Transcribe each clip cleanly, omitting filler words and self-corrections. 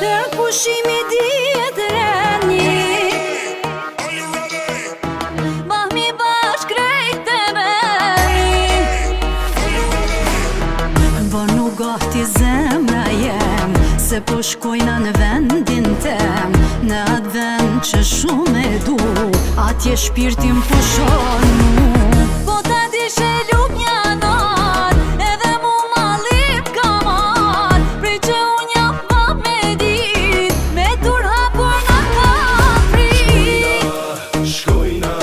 Tërë pushimi dihet reni, mahmi bashk krejt e veni. Banu gati zemra jem, se po shkojna në vendin tem. Në atë vend që shumë e du, atje shpirtin po shonu. Po ta dishe lup një not, edhe mu ma lip ka mat. Prej që unë jam pa me dit, me tur hapur nga ka prit. Shkojna,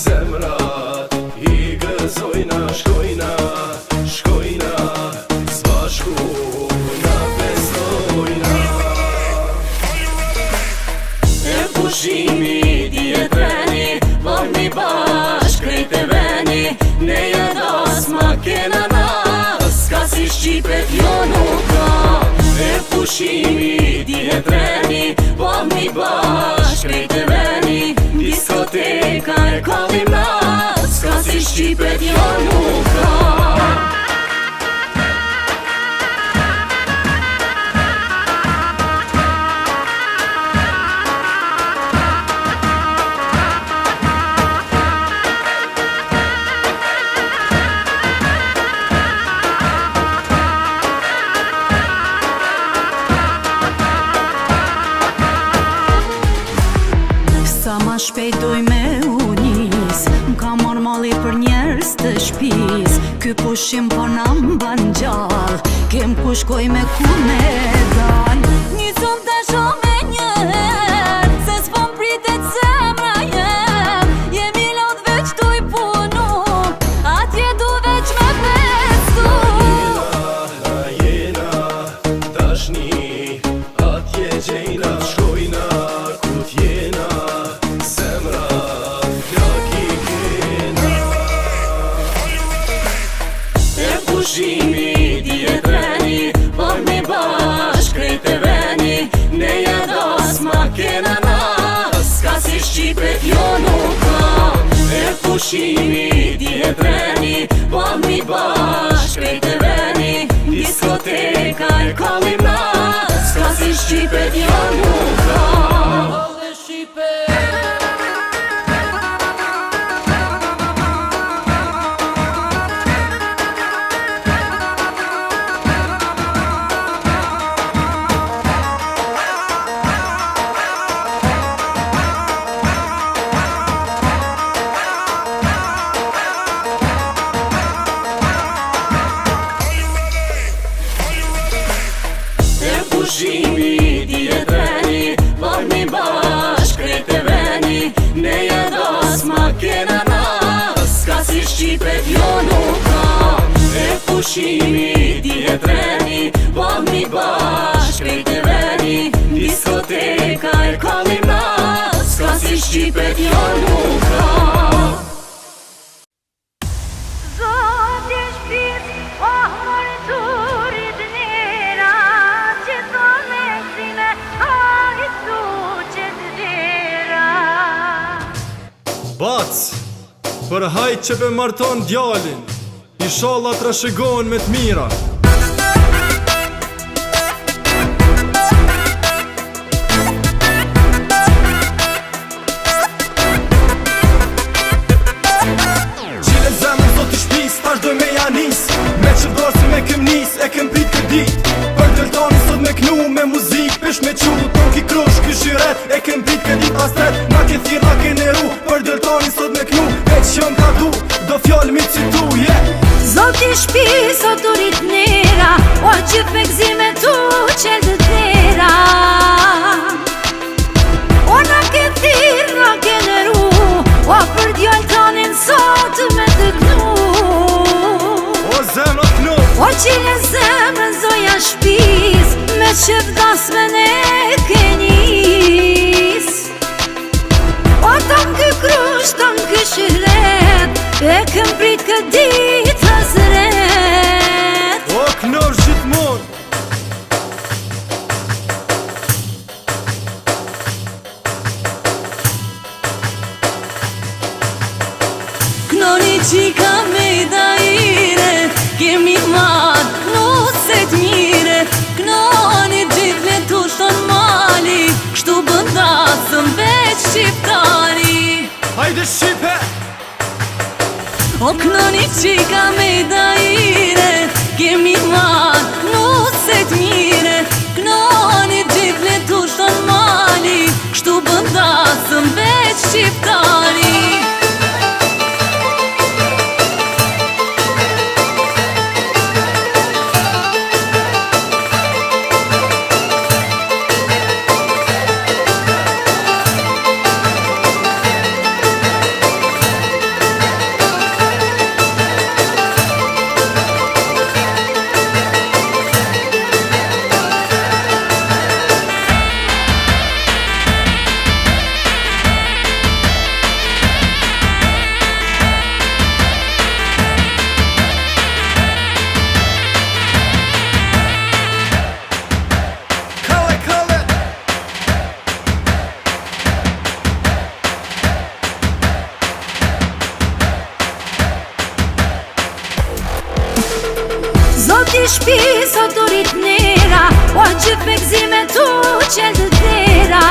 zemrat i gëzojna. Shkojna, shkojna, s'bashku na festojna. E pushimi dihet reni, vahmi bashk krejt e veni. Ne jadas ma kena nas, ka si Shqipet jo nuk ka. E pushimi dihet reni, vahmi bashk krejt e veni. Diskoteka e kallim nas, ka si Shqipet jo nuk ka. Sa ma shpejt doj me unis, m'ka mor mali për njerës të shpis. Ky pushim po na m'ban gjall, kem ku shkoj me ku me dal. Nisëm të shoh me njëherë, se s'pon pritet zemra jem. Jemi lot veç tu i punu, atje du veç me festu. Jena, dashni, atje gjejna. Shkojna, ku t'jena, zemrat plak i kena. E pushimi dihet reni, vahmi bashk krejt e veni. Ne jadas ma kena nas, ka si Shqipet jo nuk ka. E pushimi dihet reni, vahmi bashk krejt e veni. Diskoteka e kallim nas, ka si Shqipet jo nuk ka. Pushimi dihet reni, vahmi bashk krejt e veni. Ne jadas ma kena nas, ka si Shqipet jo nuk ka. E pushimi dihet reni, vahmi bashk krejt e veni. Diskoteka e kallim nas, ka si Shqipet jo nuk ka. Bac, për hajt që pe marton djalin, inshallah të rashëgon me t'mira. Qile zemën sot i shpis, tash doj me janis. Me që dorsi me këm nis, e këm prit kë dit. Për deltoni sot me knu, me muzik, pesh me qu. Ton ki krush, ky shiret, e këm prit kë dit pas tret. Na ke thirr, na ke neru, për deltoni sot me knu. Veç jom ka du, do fjall mi citu, Zot i shpi, sot u rrit nera, o që pekzime tu qel të tera. O na ke thirr, na ke neru, o për djall tanin sot me të knu. O zemra knu, o qile zemrën zoja shpis, me që vdas me ne ke nis. O tam kë krush, tam kë shiret, e këm prit kë dit hazret. o knor gjithmon. Knoni qika me dajire, kemi mat, knoset mire. Knoni gjit me tush shton mali, kështu bëndasëm veç shqiptari. Hajde Shqipe! O knoni qika me dajire, kemi matë nuset mire. Knoni gjithle tu shton mali, kështu bëndasëm veç shqiptari. Zoti shpis o durit nera, o gjithë me gzime tu qelë të tera.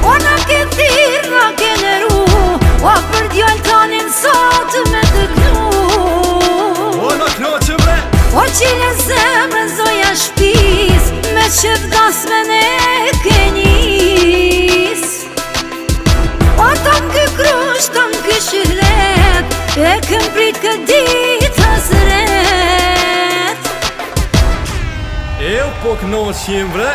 O në ke thirë, në ke nëru, o për djojnë tonin sot me të knu. O në knoqë bre! O qile zemrën zoja shpis, me që vdas me ne ke njës. O të më kë krush, të më kë shihlet, e këm prit këtë ditë hasret. Eu po knoqim bre!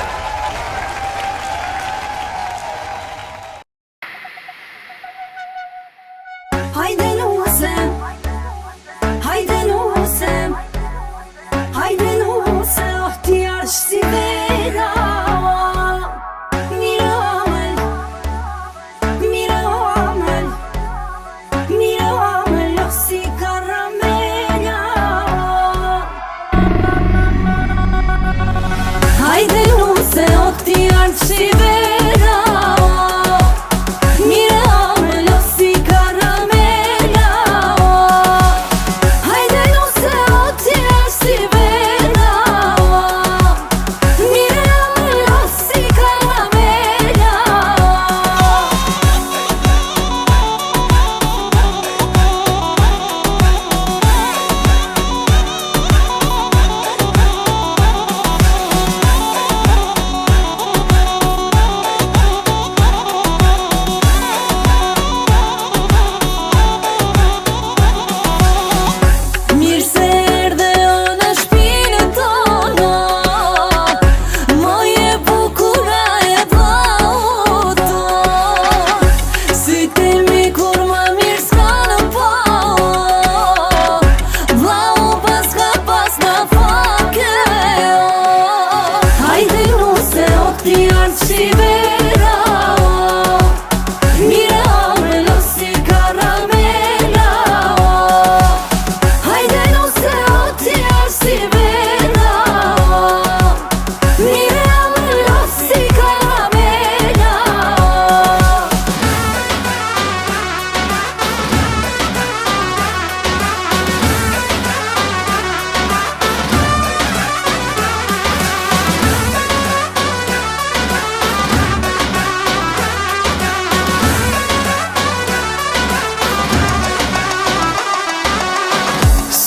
Hajde nusem, hajde nusem, hajde nusem, oh ti arsh si vera. Miramel, miramel, miramel, oh si karamela. Hajde nusem, oh ti arsh si vera.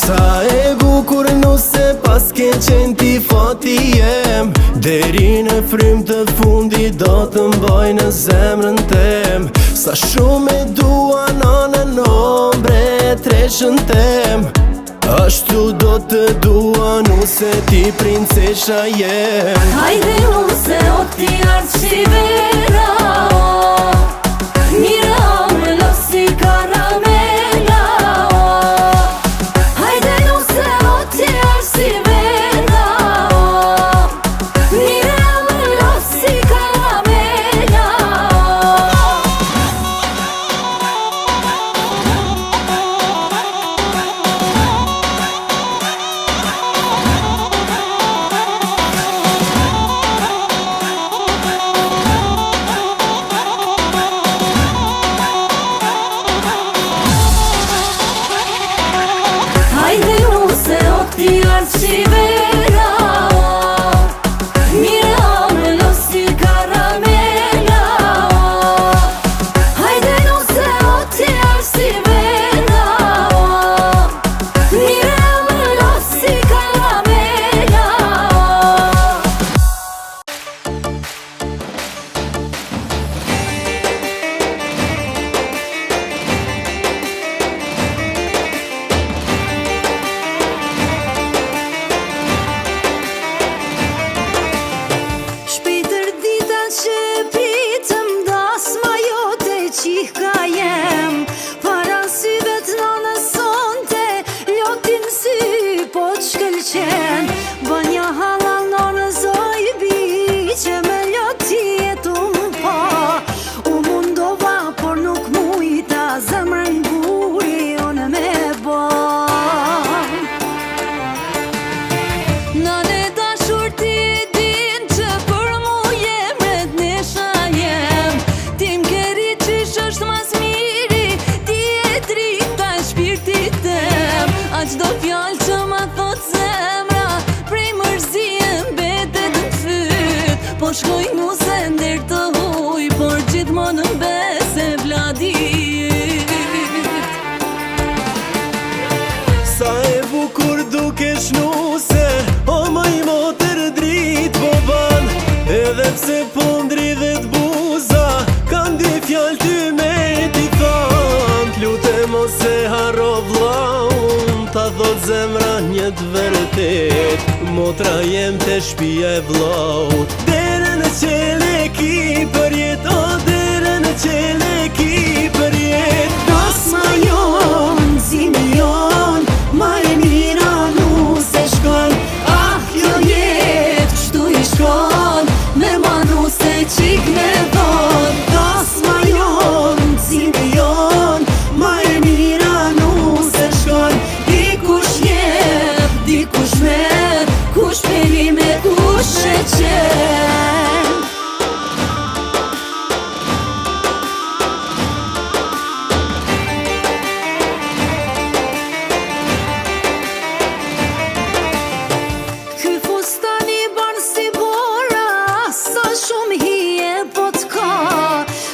Sa e bukur nuse pas ke qenë ti fati jem, deri në frym të fundi do të mbaj në zemrën tem. Sa shumë e dua nanën ombre treshën tem, ashtu do të dua nuse ti princesha jem. Hajde nuse o ti ardh si vera, miramel o si karamela. Hajde nuse o ti ardh si vera, miramel o si karamela. shkoj nuse ndër të huj, por gjithmonë në bese vladit. Sa e bukur dukesh nuse, o moj motër drit po ban, edhe pse po ndridhet buza, kam dy fjall ty me t'i than. T'lute mos e harro vllaun, ta thot zemra një t'vërtet, motra jem të shpia e vllaut. Dere në qele ki për jet, o dere në qele ki për jet. Dasma jon, zime jon, ma e mira nuse shkon. Ah, kjo jet, kështu i shkon, me ma nuse qik me dhon. Dasma jon, zime jon, ma e mira nuse shkon. Dikush jep, dikush merr, kush peli me kush e qen. Ky fustani ban si bora, sa shumë hije po t'ka.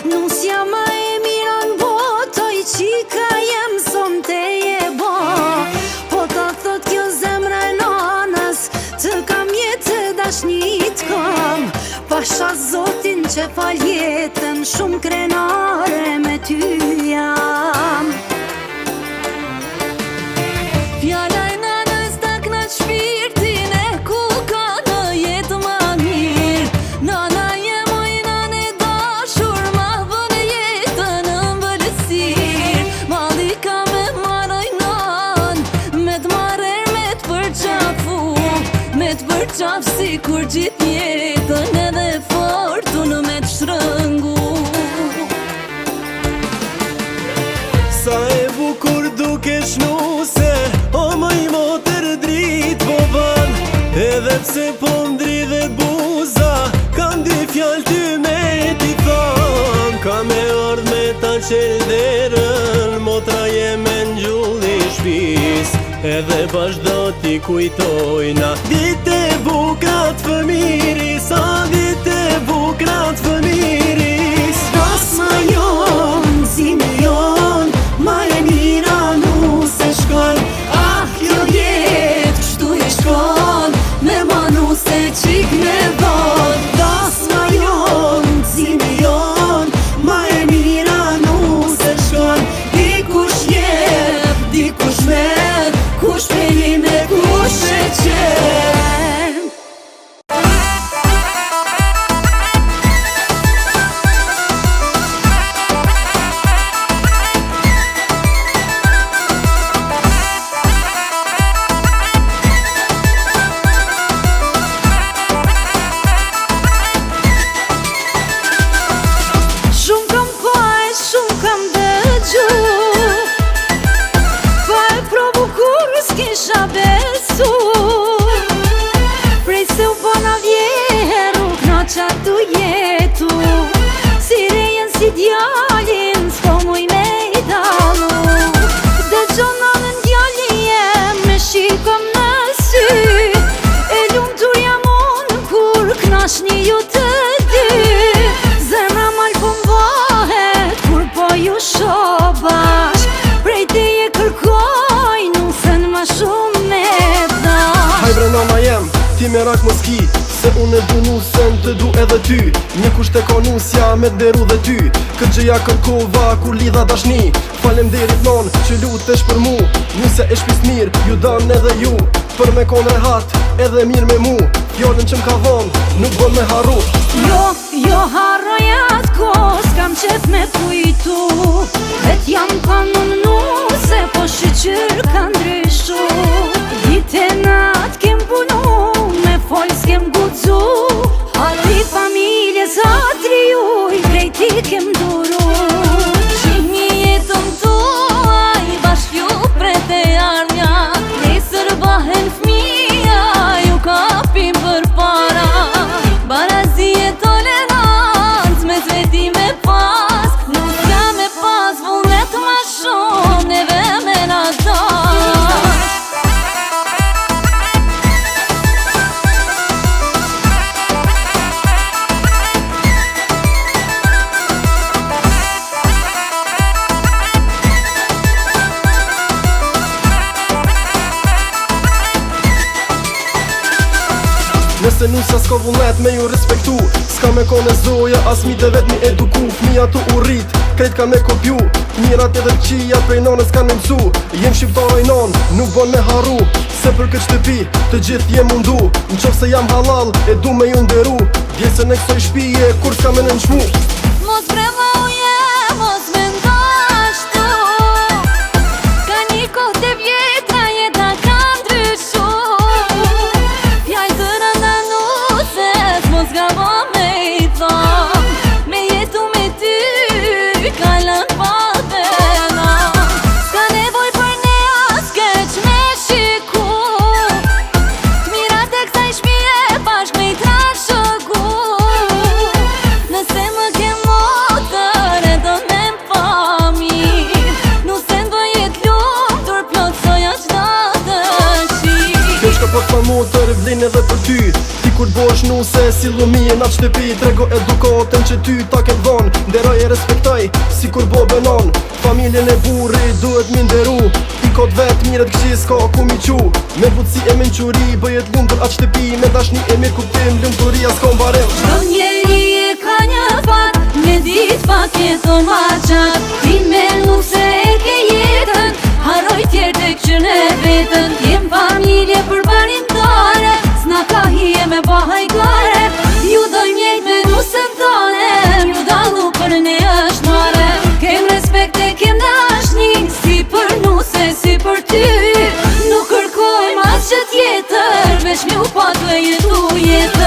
Nusja ma e mira n'botë, oj qika jem son te je ba. Po ta thot kjo zemra e nanës, të kam jetë dashnit kam. Pasha zotin që fal jetën, shumë krenare me ty jam. Fjala e nanës ta knaq shpirtin e ku ka në jetë ma mirë. Nana jem oj nane dashur, ma vënë jetën në mbëlsirë. Malli ka me maroj nan, me t'marer me t'përqafu, me t'përqaf si kur gjith jetën edhe fortun me t'shrëngu. Sa e bukur dukesh nuse, o moj motër drit po ban, edhe pse po ndridhet buza, kam dy fjall ty me t'i than. Ka me ardh me ta qel derën, motra jeme n'gjulli shpis, edhe bashdo t'i kujtojna dite bukrat fëmiris, a dite bukrat fëmiris. Dasma jon, zime jon, ma e mira nuse shkon. Ah, kjo jet, kështu i shkon, me ma nuse qik me dhon. Dasma jon, zime jon, ma e mira nuse shkon. Dikush jep, dikush merr, kush peli me kush e qen. Shumë kam pa e shumë kam dëgju, pa e provu kur s'kisha besu. Prej se u bona vjeru, knoqa tu jetu, si rejen si djallin, s'ko muj me i dalu. Dhe gjonanën djallin jem, me shikom në sy, e lumtur jam unë kur knashni ju të dy. Zemra mal po mbahet, kur po ju shoh bashk, prej teje kërkoj nusen ma shumë me dash. Haj bre nana jem, ti me rak mos ki, se unë e du nusën të du edhe ty. Një kusht e ka nusja me deru dhe ty, këtë që ja kërkova kur lidha dashni. Falemderit non që lutesh për mu, nusja e shpis mirë, ju dan edhe ju, për me kon rehat edhe mirë me mu. Fjallën që m'ka vonë, nuk bën me harru. Jo harroj atë kohë, s'kam qef me kujtu, vet jam kanon nuse, po shqyr ka ndryshu. Dite nat kem punu, me fol s'kem guxu, atri familjes atri uj, prej ti kem duru. Qini jetën tuaj, bashk ju prete ardhja, nesër bahen fmija, ju kapim për para. Barazi e tolerant, me zveti me pas, nuk ka me pas vullnet ma shumë, neve me na dash. s'ka vullnet me ju respektu. S'ka me kone zoja, as mi të vet mi eduku. Fmija tu u rrit, krejt ka me kopju. Mirat edhe qia prej nonës kan me mësu. Jem shqiptar i non, nuk bon me haru. Se për këtë shtëpi, të gjithë jem mundu. Në qofë se jam halal, e du me ju nderu. Djesën e kësoj shpije, kur s'ka me në nëshmu. Mos brema uje, mos me ndashtu. Ka një kohë të vjetra jeta ka ndryshu. Fjallë të rënda nuses, mos gabo me i thom. Me jetu me ty, ka lën patena. S'ka nevoj për ne as keq me shiku. T'mirat e kësaj shpije bashk me i trashëgu. Nëse më ke motër e do me m'pamir. Nuk se n'do jet lumtur plotsoja qdo dëshir. Kjo shka për t'ma motër e vlin edhe për ty. Ti kur bosh nuse si lumi e nat shtëpi. Trego edukatën që ty ta ke dhon. Nderoj e respektoj si kur bo benon. Familjen e burri duhet mi nderu. I kot vet miret këqis ka ku mi qu. Me butësi e menquri bëjet lumtur atë shtëpi. Me dashni e mirë kuptim lumturia s'ka mbarem. Çdo njeri e ka një fat, me dit pak jeton ma qat. Tin me nuk se e ke jetën, haroj tjerë të këqën e vetën. Jem familje për barimtare, s'na ka hije me bahajgare. Ju doj mjejt me nusën tone, ju dalu për ne është mare. Kem respekt e kem dashni, si për nuse, si për ty. Nuk kërkoj mas që tjetër, veç mi u pa të jetu jetë.